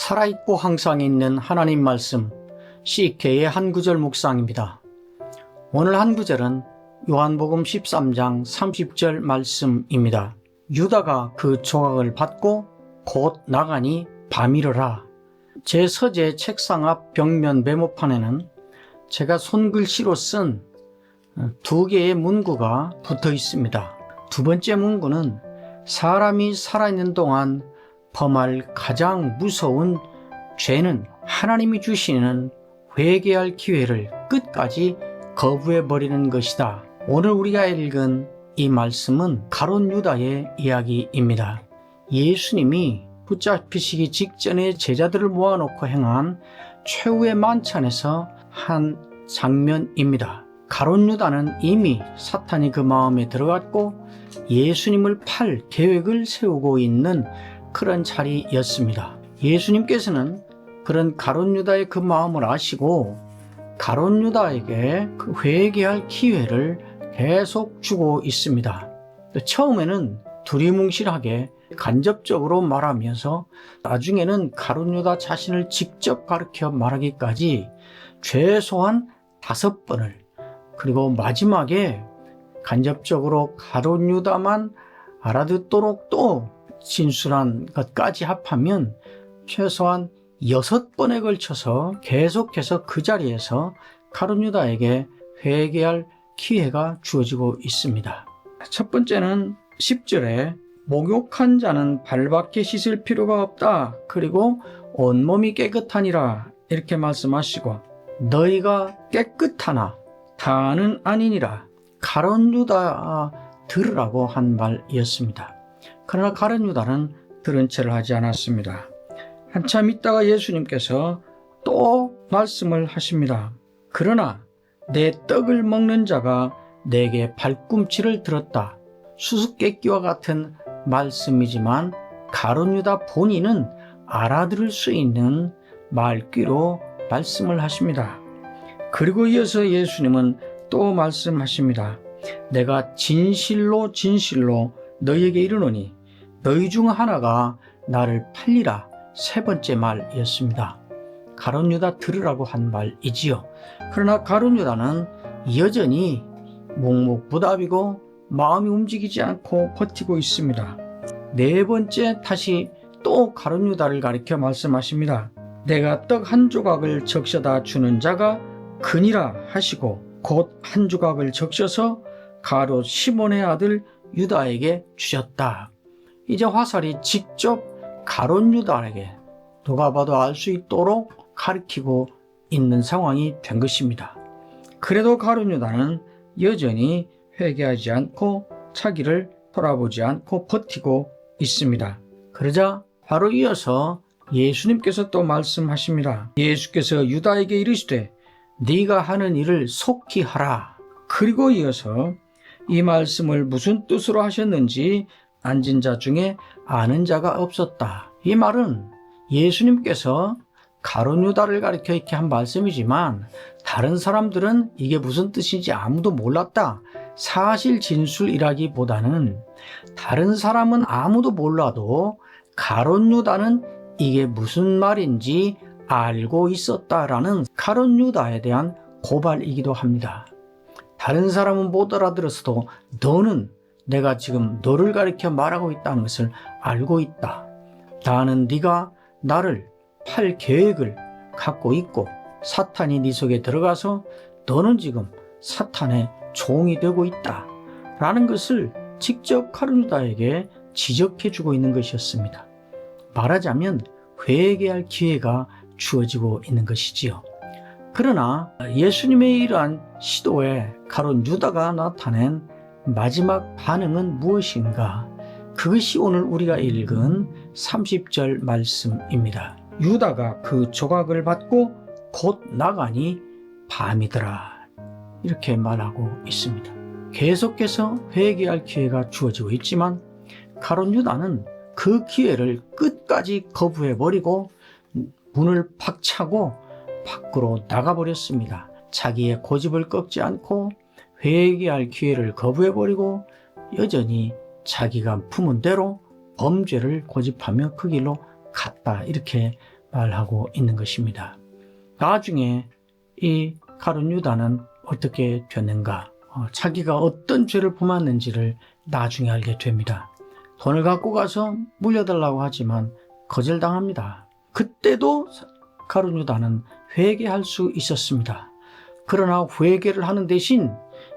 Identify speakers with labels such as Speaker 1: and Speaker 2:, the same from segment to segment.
Speaker 1: 살아있고 항상 있는 하나님 말씀 CK의 한 구절 묵상입니다. 오늘 한 구절은 요한복음 13장 30절 말씀입니다. 유다가 그 조각을 받고 곧 나가니 밤이러라. 제 서재 책상 앞 벽면 메모판에는 제가 손글씨로 쓴 두 개의 문구가 붙어 있습니다. 두 번째 문구는 사람이 살아있는 동안 범할 가장 무서운 죄는 하나님이 주시는 회개할 기회를 끝까지 거부해버리는 것이다. 오늘 우리가 읽은 이 말씀은 가룟 유다의 이야기입니다. 예수님이 붙잡히시기 직전에 제자들을 모아놓고 행한 최후의 만찬에서 한 장면입니다. 가룟 유다는 이미 사탄이 그 마음에 들어갔고 예수님을 팔 계획을 세우고 있는 그런 자리였습니다. 예수님께서는 그런 가룟 유다의 그 마음을 아시고 가룟 유다에게 그 회개할 기회를 계속 주고 있습니다. 처음에는 두리뭉실하게 간접적으로 말하면서 나중에는 가룟 유다 자신을 직접 가르쳐 말하기까지 최소한 5번을, 그리고 마지막에 간접적으로 가룟 유다만 알아듣도록 또 진술한 것까지 합하면 최소한 6번에 걸쳐서 계속해서 그 자리에서 가룟 유다에게 회개할 기회가 주어지고 있습니다. 첫 번째는 10절에 목욕한 자는 발밖에 씻을 필요가 없다. 그리고 온몸이 깨끗하니라 이렇게 말씀하시고, 너희가 깨끗하나 다는 아니니라. 가룟 유다 들으라고 한 말이었습니다. 그러나 가룟 유다는 들은 채를 하지 않았습니다. 한참 있다가 예수님께서 또 말씀을 하십니다. 그러나 내 떡을 먹는 자가 내게 발꿈치를 들었다. 수수께끼와 같은 말씀이지만 가룟 유다 본인은 알아들을 수 있는 말귀로 말씀을 하십니다. 그리고 이어서 예수님은 또 말씀하십니다. 내가 진실로 진실로 너희에게 이르노니 너희 중 하나가 나를 팔리라. 3번째 말이었습니다. 가룟 유다 들으라고 한 말이지요. 그러나 가룟 유다는 여전히 묵묵부답이고 마음이 움직이지 않고 버티고 있습니다. 4번째 다시 또 가룟 유다를 가리켜 말씀하십니다. 내가 떡 한 조각을 적셔다 주는 자가 그니라 하시고 곧 한 조각을 적셔서 가롯 시몬의 아들 유다에게 주셨다. 이제 화살이 직접 가룟 유다에게 누가 봐도 알 수 있도록 가리키고 있는 상황이 된 것입니다. 그래도 가룟 유다는 여전히 회개하지 않고 자기를 돌아보지 않고 버티고 있습니다. 그러자 바로 이어서 예수님께서 또 말씀하십니다. 예수께서 유다에게 이르시되 네가 하는 일을 속히 하라. 그리고 이어서 이 말씀을 무슨 뜻으로 하셨는지 앉은 자 중에 아는 자가 없었다. 이 말은 예수님께서 가룟 유다를 가리켜 이렇게 한 말씀이지만 다른 사람들은 이게 무슨 뜻인지 아무도 몰랐다. 사실 진술이라기보다는 다른 사람은 아무도 몰라도 가룟 유다는 이게 무슨 말인지 알고 있었다라는 가룟 유다에 대한 고발이기도 합니다. 다른 사람은 못 알아들었어도 너는 내가 지금 너를 가리켜 말하고 있다는 것을 알고 있다. 나는 네가 나를 팔 계획을 갖고 있고 사탄이 네 속에 들어가서 너는 지금 사탄의 종이 되고 있다 라는 것을 직접 가룟 유다에게 지적해 주고 있는 것이었습니다. 말하자면 회개할 기회가 주어지고 있는 것이지요. 그러나 예수님의 이러한 시도에 가룟 유다가 나타낸 마지막 반응은 무엇인가? 그것이 오늘 우리가 읽은 30절 말씀입니다. 유다가 그 조각을 받고 곧 나가니 밤이더라. 이렇게 말하고 있습니다. 계속해서 회개할 기회가 주어지고 있지만 가룟 유다는 그 기회를 끝까지 거부해버리고 문을 팍 차고 밖으로 나가버렸습니다. 자기의 고집을 꺾지 않고 회개할 기회를 거부해버리고 여전히 자기가 품은 대로 범죄를 고집하며 그 길로 갔다. 이렇게 말하고 있는 것입니다. 나중에 이 가룟 유다는 어떻게 됐는가? 자기가 어떤 죄를 범했는지를 나중에 알게 됩니다. 돈을 갖고 가서 물려달라고 하지만 거절당합니다. 그때도 가룟 유다는 회개할 수 있었습니다. 그러나 회개를 하는 대신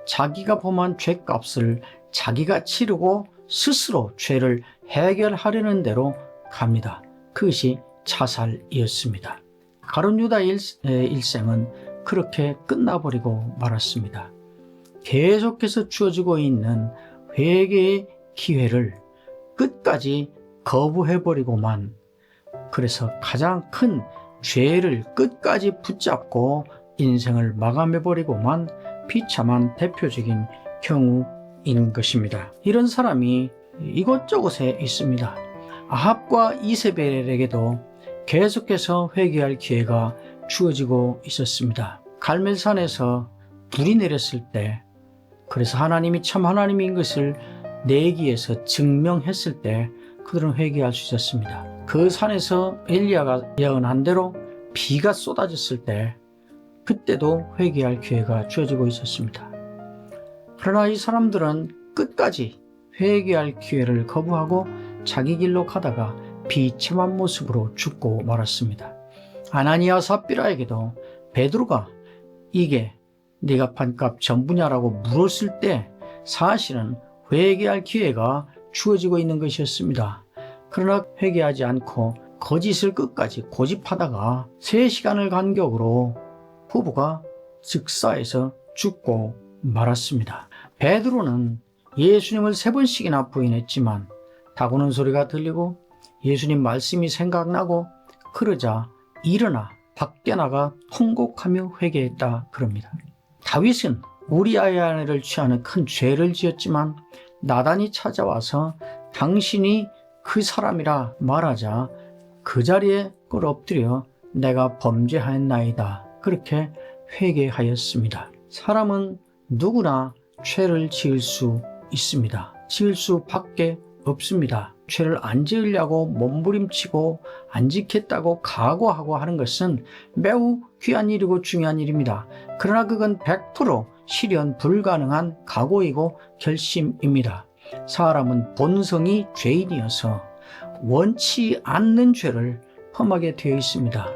Speaker 1: 자기가 범한 죄값을 자기가 치르고 스스로 죄를 해결하려는 대로 갑니다. 그것이 자살이었습니다. 가룟 유다의 일생은 그렇게 끝나버리고 말았습니다. 계속해서 주어지고 있는 회개의 기회를 끝까지 거부해버리고만, 그래서 가장 큰 죄를 끝까지 붙잡고 인생을 마감해버리고만 비참한 대표적인 경우인 것입니다. 이런 사람이 이곳저곳에 있습니다. 아합과 이세벨에게도 계속해서 회개할 기회가 주어지고 있었습니다. 갈멜산에서 불이 내렸을 때, 그래서 하나님이 참 하나님인 것을 내기에서 증명했을 때 그들은 회개할 수 있었습니다. 그 산에서 엘리야가 예언한 대로 비가 쏟아졌을 때 그때도 회개할 기회가 주어지고 있었습니다. 그러나 이 사람들은 끝까지 회개할 기회를 거부하고 자기 길로 가다가 비참한 모습으로 죽고 말았습니다. 아나니아 삽비라에게도 베드로가 이게 네가 판 값 전부냐라고 물었을 때 사실은 회개할 기회가 주어지고 있는 것이었습니다. 그러나 회개하지 않고 거짓을 끝까지 고집하다가 3시간을 간격으로 부부가 즉사해서 죽고 말았습니다. 베드로는 예수님을 3번씩이나 부인했지만 다구는 소리가 들리고 예수님 말씀이 생각나고 그러자 일어나 밖에 나가 통곡하며 회개했다 그럽니다. 다윗은 우리아의 아내를 취하는 큰 죄를 지었지만 나단이 찾아와서 당신이 그 사람이라 말하자 그 자리에 엎드려 내가 범죄하였나이다 그렇게 회개하였습니다. 사람은 누구나 죄를 지을 수 있습니다. 지을 수밖에 없습니다. 죄를 안 지으려고 몸부림치고 안 지켰다고 각오하고 하는 것은 매우 귀한 일이고 중요한 일입니다. 그러나 그건 100% 실현 불가능한 각오이고 결심입니다. 사람은 본성이 죄인이어서 원치 않는 죄를 범하게 되어 있습니다.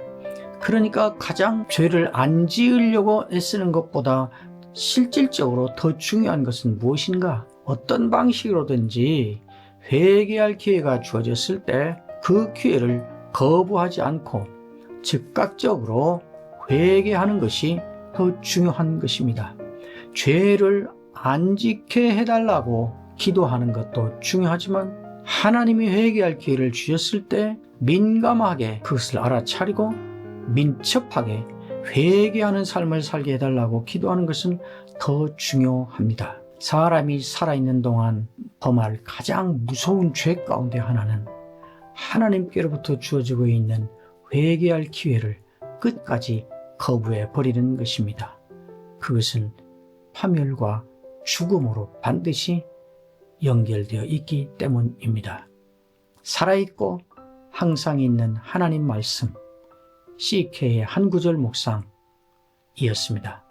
Speaker 1: 그러니까 가장 죄를 안 지으려고 애쓰는 것보다 실질적으로 더 중요한 것은 무엇인가? 어떤 방식으로든지 회개할 기회가 주어졌을 때 그 기회를 거부하지 않고 즉각적으로 회개하는 것이 더 중요한 것입니다. 죄를 안 지게 해달라고 기도하는 것도 중요하지만 하나님이 회개할 기회를 주셨을 때 민감하게 그것을 알아차리고 민첩하게 회개하는 삶을 살게 해달라고 기도하는 것은 더 중요합니다. 사람이 살아있는 동안 범할 가장 무서운 죄 가운데 하나는 하나님께로부터 주어지고 있는 회개할 기회를 끝까지 거부해 버리는 것입니다. 그것은 파멸과 죽음으로 반드시 연결되어 있기 때문입니다. 살아있고 항상 있는 하나님 말씀 CK의 한 구절 묵상이었습니다.